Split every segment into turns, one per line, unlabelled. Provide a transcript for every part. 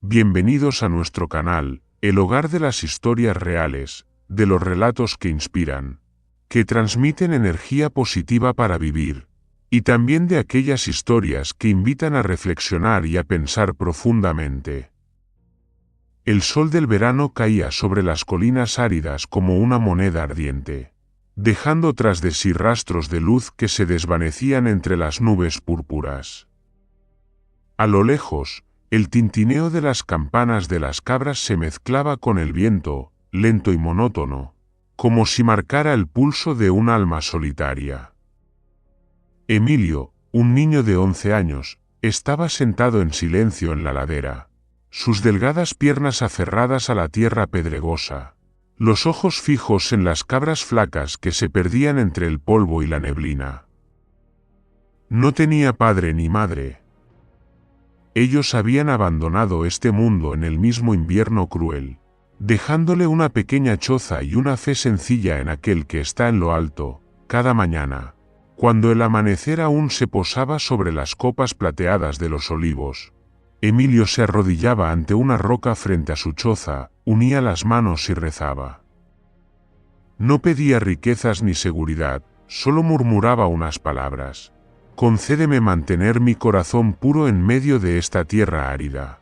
Bienvenidos a nuestro canal, el hogar de las historias reales, de los relatos que inspiran, que transmiten energía positiva para vivir, y también de aquellas historias que invitan a reflexionar y a pensar profundamente. El sol del verano caía sobre las colinas áridas como una moneda ardiente, dejando tras de sí rastros de luz que se desvanecían entre las nubes púrpuras. A lo lejos, el tintineo de las campanas de las cabras se mezclaba con el viento, lento y monótono, como si marcara el pulso de un alma solitaria. Emilio, un niño de 11 años, estaba sentado en silencio en la ladera, sus delgadas piernas aferradas a la tierra pedregosa, los ojos fijos en las cabras flacas que se perdían entre el polvo y la neblina. No tenía padre ni madre. Ellos habían abandonado este mundo en el mismo invierno cruel, dejándole una pequeña choza y una fe sencilla en aquel que está en lo alto, cada mañana, cuando el amanecer aún se posaba sobre las copas plateadas de los olivos. Emilio se arrodillaba ante una roca frente a su choza, unía las manos y rezaba. No pedía riquezas ni seguridad, solo murmuraba unas palabras: concédeme mantener mi corazón puro en medio de esta tierra árida.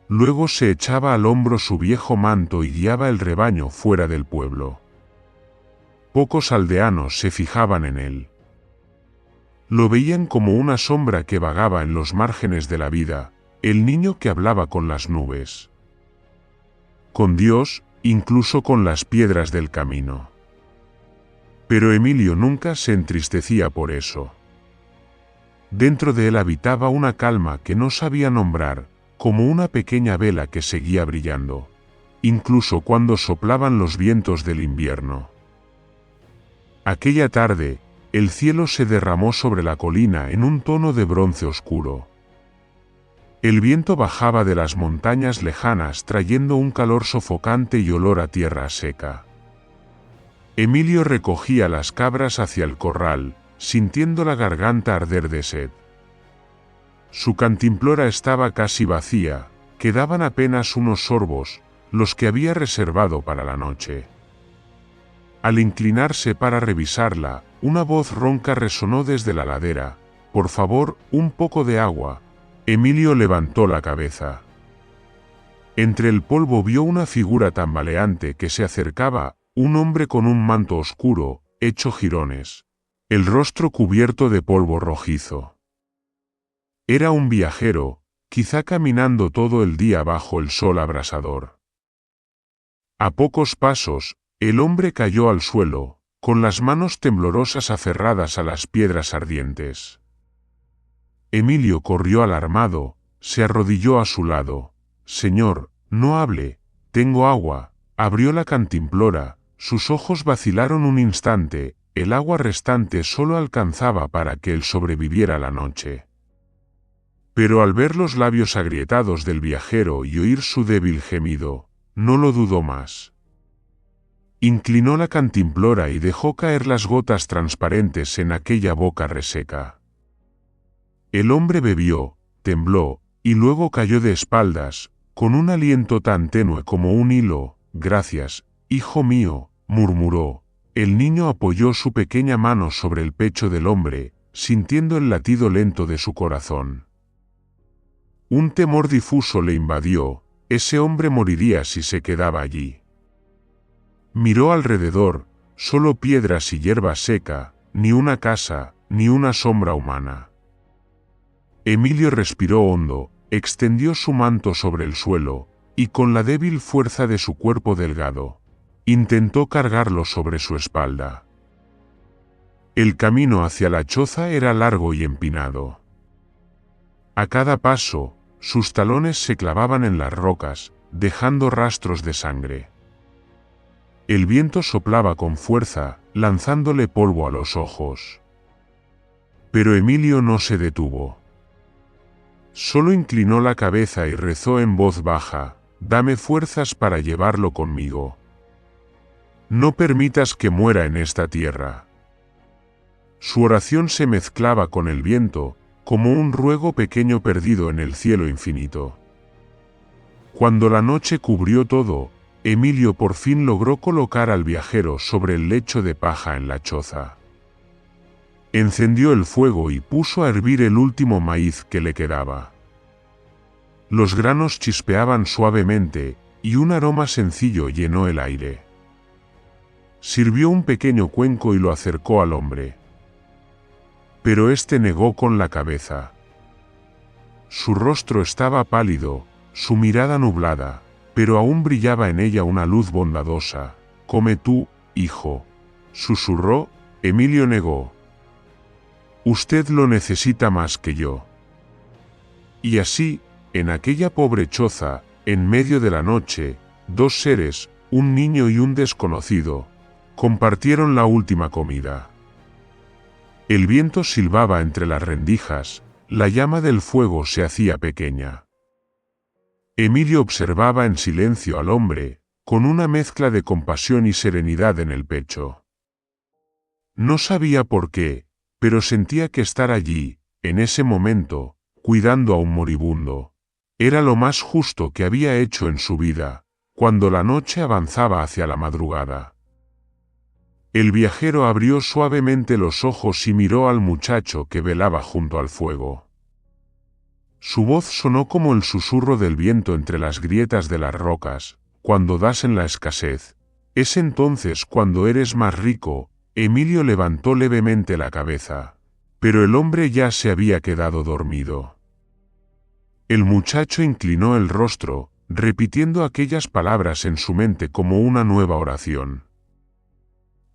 Luego se echaba al hombro su viejo manto y guiaba el rebaño fuera del pueblo. Pocos aldeanos se fijaban en él. Lo veían como una sombra que vagaba en los márgenes de la vida, el niño que hablaba con las nubes, con Dios, incluso con las piedras del camino. Pero Emilio nunca se entristecía por eso. Dentro de él habitaba una calma que no sabía nombrar, como una pequeña vela que seguía brillando, incluso cuando soplaban los vientos del invierno. Aquella tarde, el cielo se derramó sobre la colina en un tono de bronce oscuro. El viento bajaba de las montañas lejanas trayendo un calor sofocante y olor a tierra seca. Emilio recogía las cabras hacia el corral, sintiendo la garganta arder de sed. Su cantimplora estaba casi vacía, quedaban apenas unos sorbos, los que había reservado para la noche. Al inclinarse para revisarla, una voz ronca resonó desde la ladera: «Por favor, un poco de agua». Emilio levantó la cabeza. Entre el polvo vio una figura tambaleante que se acercaba, un hombre con un manto oscuro, hecho jirones, el rostro cubierto de polvo rojizo. Era un viajero, quizá caminando todo el día bajo el sol abrasador. A pocos pasos, el hombre cayó al suelo, con las manos temblorosas aferradas a las piedras ardientes. Emilio corrió alarmado, se arrodilló a su lado. «Señor, no hable, tengo agua». Abrió la cantimplora, sus ojos vacilaron un instante, el agua restante solo alcanzaba para que él sobreviviera la noche. Pero al ver los labios agrietados del viajero y oír su débil gemido, no lo dudó más. Inclinó la cantimplora y dejó caer las gotas transparentes en aquella boca reseca. El hombre bebió, tembló, y luego cayó de espaldas, con un aliento tan tenue como un hilo. «Gracias, hijo mío», murmuró. El niño apoyó su pequeña mano sobre el pecho del hombre, sintiendo el latido lento de su corazón. Un temor difuso le invadió: ese hombre moriría si se quedaba allí. Miró alrededor, solo piedras y hierba seca, ni una casa, ni una sombra humana. Emilio respiró hondo, extendió su manto sobre el suelo, y con la débil fuerza de su cuerpo delgado, intentó cargarlo sobre su espalda. El camino hacia la choza era largo y empinado. A cada paso, sus talones se clavaban en las rocas, dejando rastros de sangre. El viento soplaba con fuerza, lanzándole polvo a los ojos. Pero Emilio no se detuvo. Solo inclinó la cabeza y rezó en voz baja: «Dame fuerzas para llevarlo conmigo. No permitas que muera en esta tierra». Su oración se mezclaba con el viento, como un ruego pequeño perdido en el cielo infinito. Cuando la noche cubrió todo, Emilio por fin logró colocar al viajero sobre el lecho de paja en la choza. Encendió el fuego y puso a hervir el último maíz que le quedaba. Los granos chispeaban suavemente, y un aroma sencillo llenó el aire. Sirvió un pequeño cuenco y lo acercó al hombre. Pero éste negó con la cabeza. Su rostro estaba pálido, su mirada nublada, pero aún brillaba en ella una luz bondadosa. «Come tú, hijo», susurró. Emilio negó. «Usted lo necesita más que yo». Y así, en aquella pobre choza, en medio de la noche, dos seres, un niño y un desconocido, compartieron la última comida. El viento silbaba entre las rendijas, la llama del fuego se hacía pequeña. Emilio observaba en silencio al hombre, con una mezcla de compasión y serenidad en el pecho. No sabía por qué, pero sentía que estar allí, en ese momento, cuidando a un moribundo, era lo más justo que había hecho en su vida, cuando la noche avanzaba hacia la madrugada. El viajero abrió suavemente los ojos y miró al muchacho que velaba junto al fuego. Su voz sonó como el susurro del viento entre las grietas de las rocas. «Cuando das en la escasez, es entonces cuando eres más rico». Emilio levantó levemente la cabeza, pero el hombre ya se había quedado dormido. El muchacho inclinó el rostro, repitiendo aquellas palabras en su mente como una nueva oración.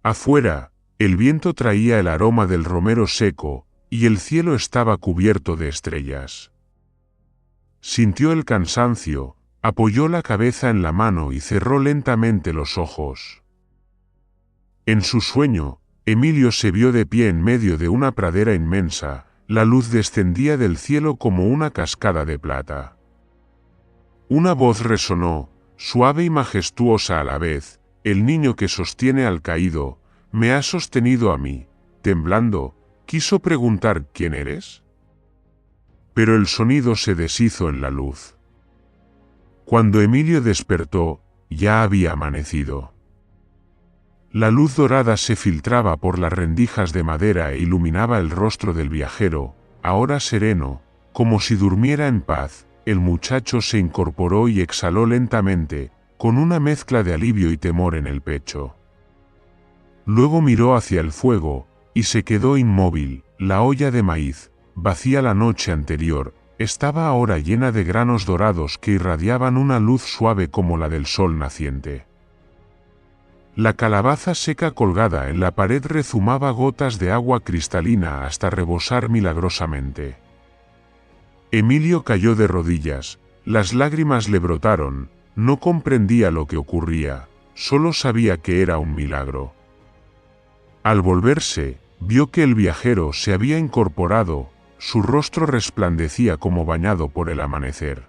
Afuera, el viento traía el aroma del romero seco, y el cielo estaba cubierto de estrellas. Sintió el cansancio, apoyó la cabeza en la mano y cerró lentamente los ojos. En su sueño, Emilio se vio de pie en medio de una pradera inmensa, la luz descendía del cielo como una cascada de plata. Una voz resonó, suave y majestuosa a la vez: «El niño que sostiene al caído, me ha sostenido a mí». Temblando, quiso preguntar «¿Quién eres?». Pero el sonido se deshizo en la luz. Cuando Emilio despertó, ya había amanecido. La luz dorada se filtraba por las rendijas de madera e iluminaba el rostro del viajero, ahora sereno, como si durmiera en paz. El muchacho se incorporó y exhaló lentamente, con una mezcla de alivio y temor en el pecho. Luego miró hacia el fuego, y se quedó inmóvil. La olla de maíz, vacía la noche anterior, estaba ahora llena de granos dorados que irradiaban una luz suave como la del sol naciente. La calabaza seca colgada en la pared rezumaba gotas de agua cristalina hasta rebosar milagrosamente. Emilio cayó de rodillas, las lágrimas le brotaron, no comprendía lo que ocurría, solo sabía que era un milagro. Al volverse, vio que el viajero se había incorporado, su rostro resplandecía como bañado por el amanecer.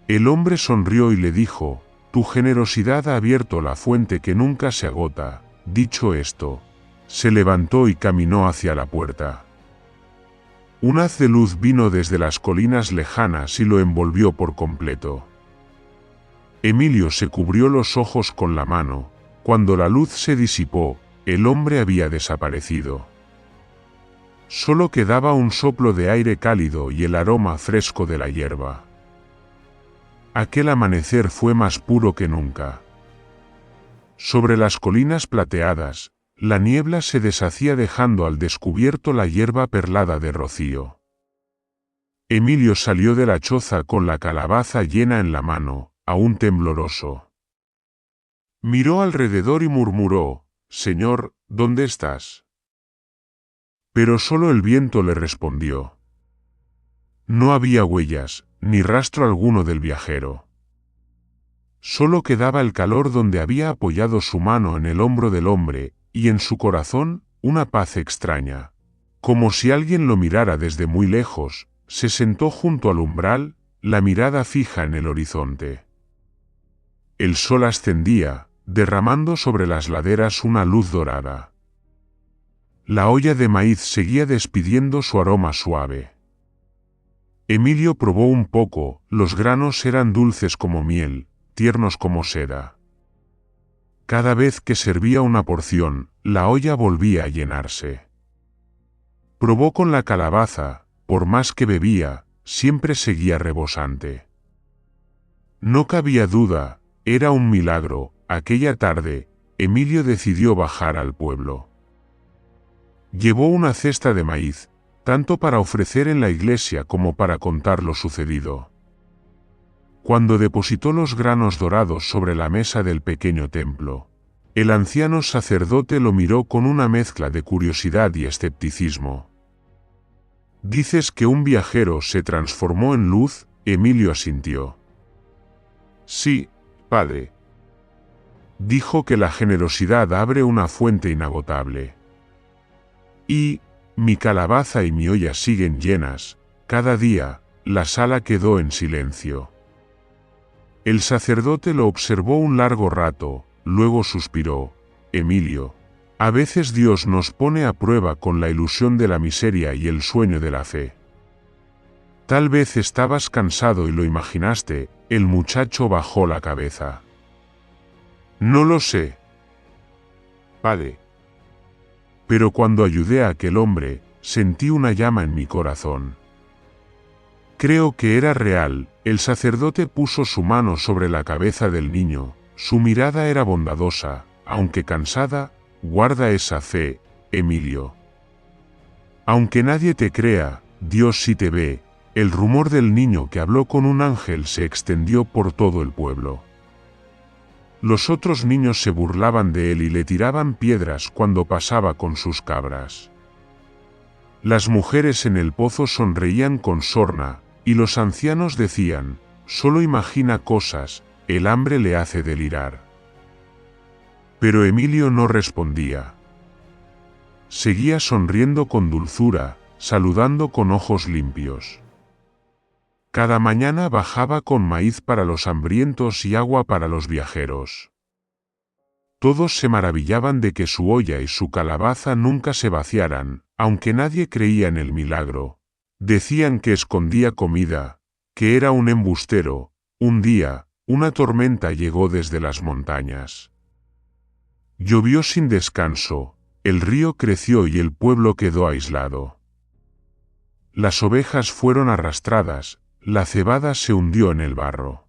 El hombre sonrió y le dijo: «Tu generosidad ha abierto la fuente que nunca se agota». Dicho esto, se levantó y caminó hacia la puerta. Un haz de luz vino desde las colinas lejanas y lo envolvió por completo. Emilio se cubrió los ojos con la mano. Cuando la luz se disipó, el hombre había desaparecido. Solo quedaba un soplo de aire cálido y el aroma fresco de la hierba. Aquel amanecer fue más puro que nunca. Sobre las colinas plateadas, la niebla se deshacía dejando al descubierto la hierba perlada de rocío. Emilio salió de la choza con la calabaza llena en la mano, aún tembloroso. Miró alrededor y murmuró: «Señor, ¿dónde estás?». Pero solo el viento le respondió. No había huellas, ni rastro alguno del viajero. Solo quedaba el calor donde había apoyado su mano en el hombro del hombre, y en su corazón, una paz extraña. Como si alguien lo mirara desde muy lejos, se sentó junto al umbral, la mirada fija en el horizonte. El sol ascendía, derramando sobre las laderas una luz dorada. La olla de maíz seguía despidiendo su aroma suave. Emilio probó un poco, los granos eran dulces como miel, tiernos como seda. Cada vez que servía una porción, la olla volvía a llenarse. Probó con la calabaza, por más que bebía, siempre seguía rebosante. No cabía duda, era un milagro. Aquella tarde, Emilio decidió bajar al pueblo. Llevó una cesta de maíz, tanto para ofrecer en la iglesia como para contar lo sucedido. Cuando depositó los granos dorados sobre la mesa del pequeño templo, el anciano sacerdote lo miró con una mezcla de curiosidad y escepticismo. «¿Dices que un viajero se transformó en luz?», Emilio asintió. «Sí, padre. Dijo que la generosidad abre una fuente inagotable. Y mi calabaza y mi olla siguen llenas». Cada día, la sala quedó en silencio. El sacerdote lo observó un largo rato, luego suspiró. «Emilio, a veces Dios nos pone a prueba con la ilusión de la miseria y el sueño de la fe. Tal vez estabas cansado y lo imaginaste». El muchacho bajó la cabeza. «No lo sé, padre. Pero cuando ayudé a aquel hombre, sentí una llama en mi corazón. Creo que era real». El sacerdote puso su mano sobre la cabeza del niño. Su mirada era bondadosa, aunque cansada. «Guarda esa fe, Emilio. Aunque nadie te crea, Dios sí te ve». El rumor del niño que habló con un ángel se extendió por todo el pueblo. Los otros niños se burlaban de él y le tiraban piedras cuando pasaba con sus cabras. Las mujeres en el pozo sonreían con sorna, y los ancianos decían: «Solo imagina cosas, el hambre le hace delirar». Pero Emilio no respondía. Seguía sonriendo con dulzura, saludando con ojos limpios. Cada mañana bajaba con maíz para los hambrientos y agua para los viajeros. Todos se maravillaban de que su olla y su calabaza nunca se vaciaran, aunque nadie creía en el milagro. Decían que escondía comida, que era un embustero. Un día, una tormenta llegó desde las montañas. Llovió sin descanso, el río creció y el pueblo quedó aislado. Las ovejas fueron arrastradas, la cebada se hundió en el barro.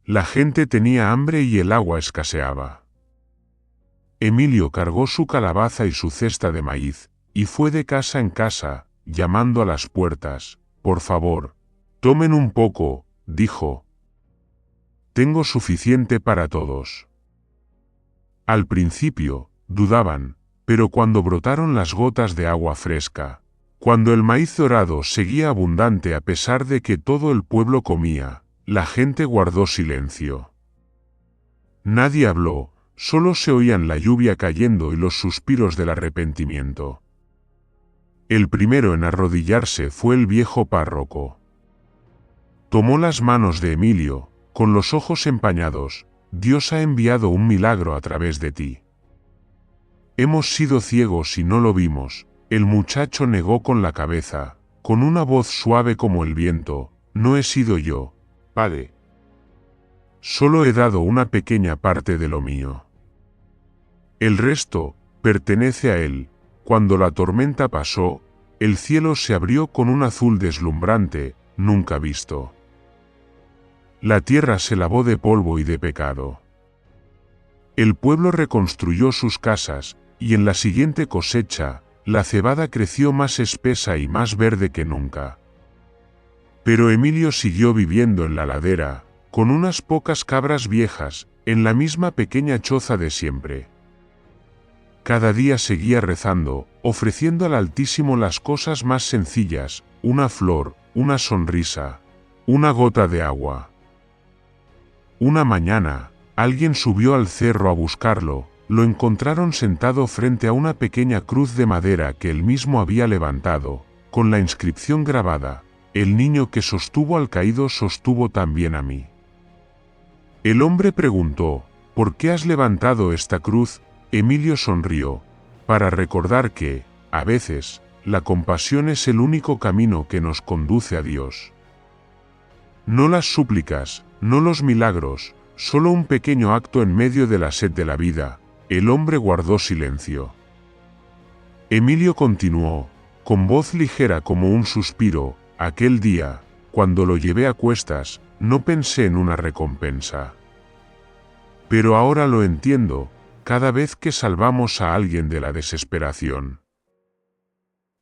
La gente tenía hambre y el agua escaseaba. Emilio cargó su calabaza y su cesta de maíz, y fue de casa en casa, llamando a las puertas. «Por favor, tomen un poco», dijo. «Tengo suficiente para todos». Al principio, dudaban, pero cuando brotaron las gotas de agua fresca, cuando el maíz dorado seguía abundante a pesar de que todo el pueblo comía, la gente guardó silencio. Nadie habló, solo se oían la lluvia cayendo y los suspiros del arrepentimiento. El primero en arrodillarse fue el viejo párroco. Tomó las manos de Emilio, con los ojos empañados. «Dios ha enviado un milagro a través de ti. Hemos sido ciegos y no lo vimos». El muchacho negó con la cabeza, con una voz suave como el viento: «No he sido yo, padre. Solo he dado una pequeña parte de lo mío. El resto pertenece a él». Cuando la tormenta pasó, el cielo se abrió con un azul deslumbrante, nunca visto. La tierra se lavó de polvo y de pecado. El pueblo reconstruyó sus casas, y en la siguiente cosecha, la cebada creció más espesa y más verde que nunca. Pero Emilio siguió viviendo en la ladera, con unas pocas cabras viejas, en la misma pequeña choza de siempre. Cada día seguía rezando, ofreciendo al Altísimo las cosas más sencillas: una flor, una sonrisa, una gota de agua. Una mañana, alguien subió al cerro a buscarlo. Lo encontraron sentado frente a una pequeña cruz de madera que él mismo había levantado, con la inscripción grabada: «El niño que sostuvo al caído sostuvo también a mí». El hombre preguntó: «¿Por qué has levantado esta cruz?». Emilio sonrió: «Para recordar que, a veces, la compasión es el único camino que nos conduce a Dios. No las súplicas, no los milagros, solo un pequeño acto en medio de la sed de la vida. El hombre guardó silencio. Emilio continuó, con voz ligera como un suspiro: aquel día, cuando lo llevé a cuestas, no pensé en una recompensa. Pero ahora lo entiendo, cada vez que salvamos a alguien de la desesperación.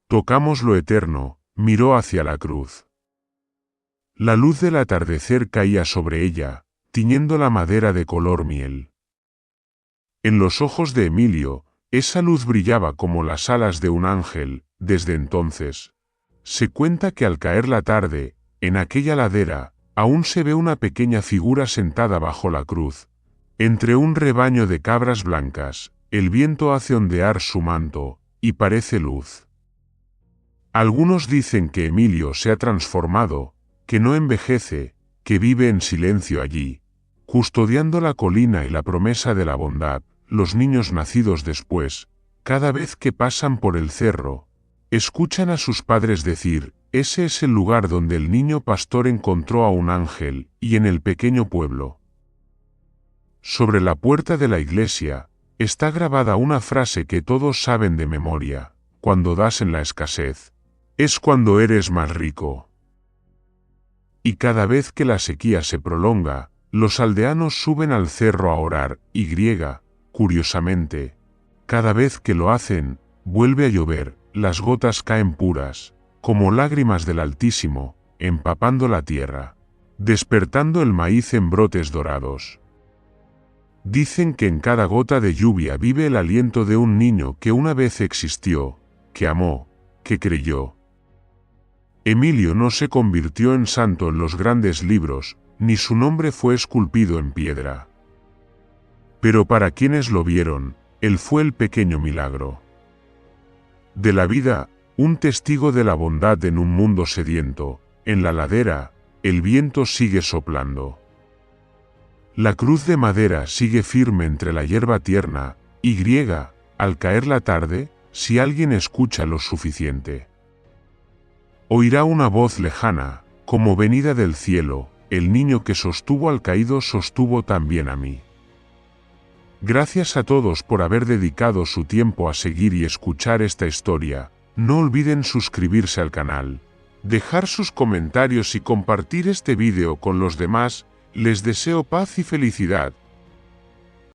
Tocamos lo eterno, miró hacia la cruz. La luz del atardecer caía sobre ella, tiñendo la madera de color miel. En los ojos de Emilio, esa luz brillaba como las alas de un ángel. Desde entonces, se cuenta que al caer la tarde, en aquella ladera, aún se ve una pequeña figura sentada bajo la cruz. Entre un rebaño de cabras blancas, el viento hace ondear su manto, y parece luz. Algunos dicen que Emilio se ha transformado, que no envejece, que vive en silencio allí, custodiando la colina y la promesa de la bondad. Los niños nacidos después, cada vez que pasan por el cerro, escuchan a sus padres decir: ese es el lugar donde el niño pastor encontró a un ángel. Y en el pequeño pueblo, sobre la puerta de la iglesia, está grabada una frase que todos saben de memoria: cuando das en la escasez, es cuando eres más rico. Y cada vez que la sequía se prolonga, los aldeanos suben al cerro a orar. Curiosamente, cada vez que lo hacen, vuelve a llover. Las gotas caen puras, como lágrimas del Altísimo, empapando la tierra, despertando el maíz en brotes dorados. Dicen que en cada gota de lluvia vive el aliento de un niño que una vez existió, que amó, que creyó. Emilio no se convirtió en santo en los grandes libros, ni su nombre fue esculpido en piedra. Pero para quienes lo vieron, él fue el pequeño milagro de la vida, un testigo de la bondad en un mundo sediento. En la ladera, el viento sigue soplando. La cruz de madera sigue firme entre la hierba tierna. Al caer la tarde, si alguien escucha lo suficiente, oirá una voz lejana, como venida del cielo: el niño que sostuvo al caído sostuvo también a mí. Gracias a todos por haber dedicado su tiempo a seguir y escuchar esta historia. No olviden suscribirse al canal, dejar sus comentarios y compartir este vídeo con los demás. Les deseo paz y felicidad.